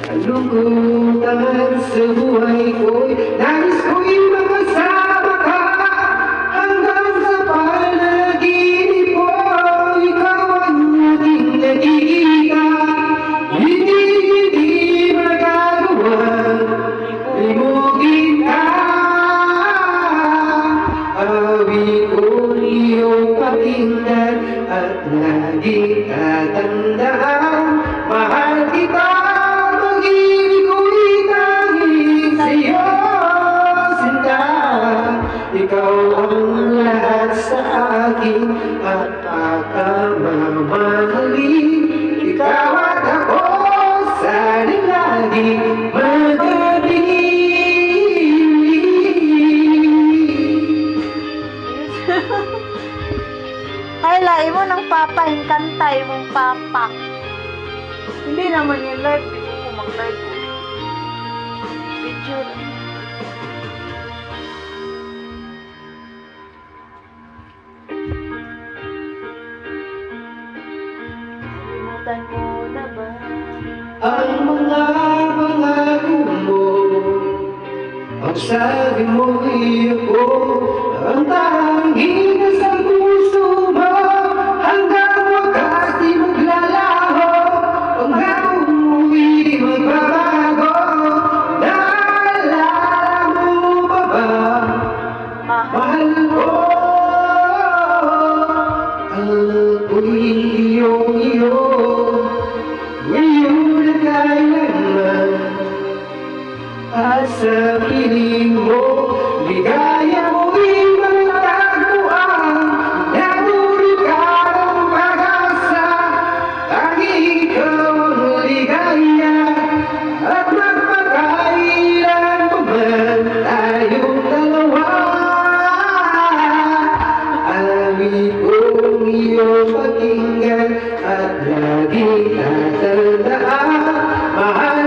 Kalungkutan sa buhay ko'y nais ko'y makasama ka hanggang sa panaginip ko. Ikaw ang aking nakikita, hindi magagawa limugin ka. Awit ko iyong pakinggan at lagi tatandaan, mahal kita. Ikaw ang lahat sa akin at pagkamamahalin. Ikaw at ako sana'y lagi Ay, lai mo ng papa, yung kantay mong papa. Hindi naman yung live, hindi ko mag-live ko. Video lang. Kalimutan mo na ba ang mga pangako mo? Ang sabi mo'y ako ang tanging nasa puso mo. Hanggang wakas di maglalaho, pangako mo'y di magbabago. Naalala mo pa ba, mahal ko? Ako'y iyong-iyo, ngayon na kailanman. At sa piling mo, ligaya mo'y matagpuan. Natulog ka ng pag-asa, tanging ikaw ang ligaya. At magpakailan pa man tayong dalawa, awit kong iyong pakinggan at lagi tatandaan, mahal